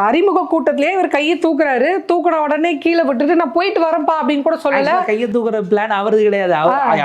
அறிமுக கூட்டத்திலேயே இவர் கையை தூக்குறாரு. தூக்குன உடனே கீழே விட்டுட்டு நான் போயிட்டு வரேன்ப்பா அப்படின்னு கூட சொல்லல. கையை தூக்குற பிளான் அவரது கிடையாது.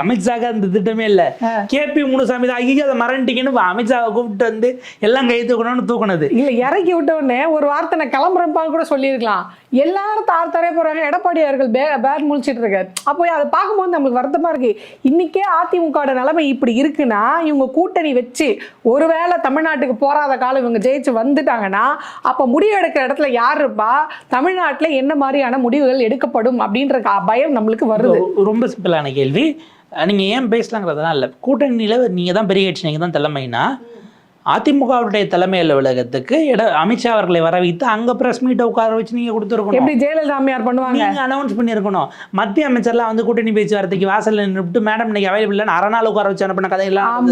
அமித்ஷாக்கு அந்த திட்டமே இல்ல. கேபி முனுசாமி தான் ஐயோ அதை மறந்துட்டீங்கன்னு அமித்ஷாவை கூப்பிட்டு வந்து எல்லாம் கை தூக்கணும்னு தூக்குனது. இல்ல இறக்கி விட்ட உடனே ஒரு வார்த்தை நான் கிளம்புறப்பான்னு கூட சொல்லியிருக்கலாம். எல்லாரும் தாரே போறாங்க. எடப்பாடி அவர்கள் பேட் முழிச்சிட்டு இருக்காரு. அப்போ அதை பார்க்கும்போது நம்மளுக்கு வருத்தமா இருக்கு. இன்னைக்கே அதிமுக நிலைமை இப்படி இருக்குன்னா இவங்க கூட்டணி வச்சு ஒருவேளை தமிழ்நாட்டுக்கு போராத காலம் இவங்க ஜெயிச்சு வந்துட்டாங்கன்னா அப்ப முடிவு எடுக்கிற இடத்துல யார் இருப்பா, தமிழ்நாட்டுல என்ன மாதிரியான முடிவுகள் எடுக்கப்படும் அப்படின்ற பயம் நம்மளுக்கு வருது. ரொம்ப சிம்பிளான கேள்வி. நீங்க ஏன் பேசலாங்கிறதுலாம் இல்ல. கூட்டணியில நீங்க தான் பெரிய கட்சி, நீங்க தான் தலைமைனா அதிமுகவுடைய தலைமை அலுவலகத்துக்கு அமித்ஷா அவர்களை வர வைத்து அங்க பிரஸ் மீட்டை உட்கார வச்சு நீங்க கொடுத்துருக்கணும். எப்படி ஜெயலலிதா அம்மையார் பண்ணுவாங்க, நீங்க அனௌன்ஸ் பண்ணிருக்கணும். மத்திய அமைச்சர்லாம் வந்து கூட்டணி பேச்சுவார்த்தைக்கு வாசல்ல நின்றுட்டு மேடம் இன்னைக்கு அவைலபிள் இல்லைன்னு அரை நாள் உட்கார வச்சு அனுப்பின கதையெல்லாம்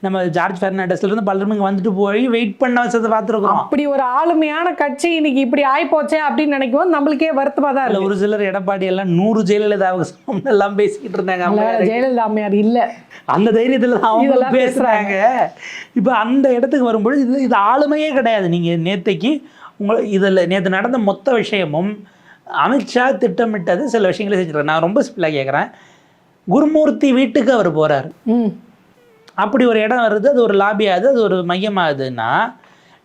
நம்ம ஜார்ஜ் பெர்னாண்டஸ்ல இருந்து பலரும் இங்க வந்துட்டு போய் வெயிட் பண்ண வச்சதை பார்த்துருக்கோம். அப்படி ஒரு ஆளுமையான கட்சி இன்னைக்கு இப்படி ஆயி போச்சே அப்படின்னு நினைக்கும் நம்மளுக்கே வருத்தமா தான் இல்லை. ஒரு சிலர் எடப்பாடி எல்லாம் 100 ஜெயலலிதாவுக்கு எல்லாம் பேசிக்கிட்டு இருந்தாங்க. ஜெயலலிதா அம்மையார் இல்ல அந்த தைரியத்துல அவங்க பேசுறாங்க. இப்ப அந்த இடத்துக்கு வரும்பொழுது இது ஆளுமையே கிடையாது. நீங்க நேத்தைக்கு நேற்று நடந்த மொத்த விஷயமும் அமித்ஷா திட்டமிட்டது சில விஷயங்களை செஞ்சிருக்காரு. நான் ரொம்ப சிம்பிளாக கேட்குறேன். குருமூர்த்தி வீட்டுக்கு அவர் போறாரு. அப்படி ஒரு இடம் வருது, அது ஒரு லாபியாகுது, அது ஒரு மையமாகுதுன்னா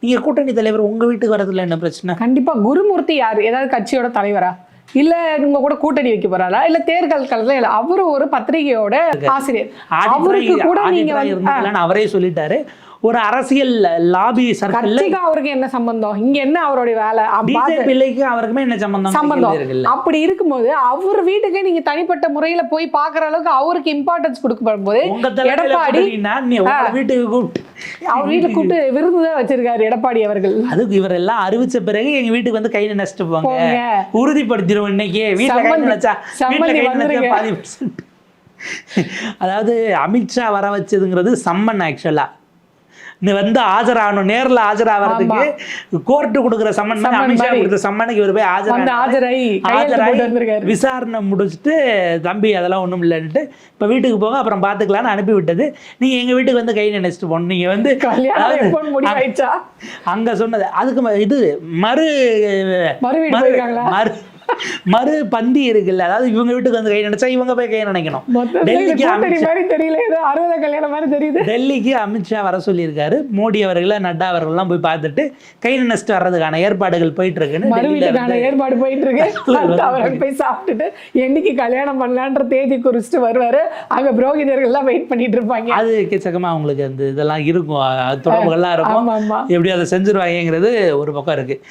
நீங்க கூட்டணி தலைவர் உங்க வீட்டுக்கு வரதுல என்ன பிரச்சனை? கண்டிப்பா. குருமூர்த்தி யாரு? ஏதாவது கட்சியோட தலைவரா, இல்ல உங்க கூட கூட்டணி வைக்க போறாரா, இல்ல தேர்தல் காலத்துல இல்ல அவரு ஒரு பத்திரிகையோட ஆசிரியர். அவருக்கு கூட நீங்க அவரே சொல்லிட்டாரு. ஒரு அரசியல் லாபி சர்க்கிள்ல அவருக்கு என்ன சம்பந்தம்? இங்க என்ன அவருடைய வேலை? பிள்ளைக்கு அவருக்குமே என்ன சம்பந்தம்? அப்படி இருக்கும்போது அவர் வீட்டுக்கு நீங்க தனிப்பட்ட முறையில போய் பாக்குற அளவுக்கு அவருக்கு இம்பார்ட்டன்ஸ் கொடுக்கப்படும் போது எடப்பாடி வீட்டுக்கு கூப்பிட்டு அவர் வீட்டுல கூப்பிட்டு விருந்துதான் வச்சிருக்காரு எடப்பாடி அவர்கள். அதுக்கு இவர் எல்லாம் அறிவிச்ச பிறகு எங்க வீட்டுக்கு வந்து கையில நஷ்டம் போங்க உறுதிப்படுத்திடுவோம். இன்னைக்கு அதாவது அமித்ஷா வர வச்சதுங்கிறது சம்மன். ஆக்சுவலா நீ வந்து ஆஜராகணும், நேரில் ஆஜராகிறதுக்கு கோர்ட்டு கொடுக்குற சம்மன் மாதிரி அமித்ஷா கொடுத்த சம்மனுக்கு இவர் போய் ஆஜராகி விசாரணை முடிச்சுட்டு தம்பி அதெல்லாம் ஒன்றும் இல்லைன்ட்டு இப்போ வீட்டுக்கு போங்க அப்புறம் பார்த்துக்கலான்னு அனுப்பி விட்டது. நீங்கள் எங்கள் வீட்டுக்கு வந்து கை நினைச்சிட்டு போகணும். நீங்கள் வந்து அங்கே சொன்னது அதுக்கு இது மறு பந்தி இருக்குல்ல. அதாவது இவங்க வீட்டுக்கு வந்து கை நினைச்சா இவங்க போய் கை நினைக்கணும். டெல்லிக்கு அமித்ஷா வர சொல்லியிருக்காரு. மோடி அவர்களை நட்டா அவர்கள்லாம் போய் பார்த்துட்டு கை நினைச்சிட்டு வர்றதுக்கான ஏற்பாடுகள் போயிட்டு இருக்குன்னு ஏற்பாடு போயிட்டு இருக்கு. போய் சாப்பிட்டுட்டு என்னைக்கு கல்யாணம் பண்ணலான்ற தேதி குறிச்சிட்டு வருவாரு. அங்க புரோகிதர்கள் எல்லாம் வெயிட் பண்ணிட்டு இருப்பாங்க. அது எக்கச்சக்கமா அவங்களுக்கு அந்த இதெல்லாம் இருக்கும், தொடர்புகள்லாம் இருக்கும். எப்படி அதை செஞ்சிருவாங்கிறது ஒரு பக்கம் இருக்கு.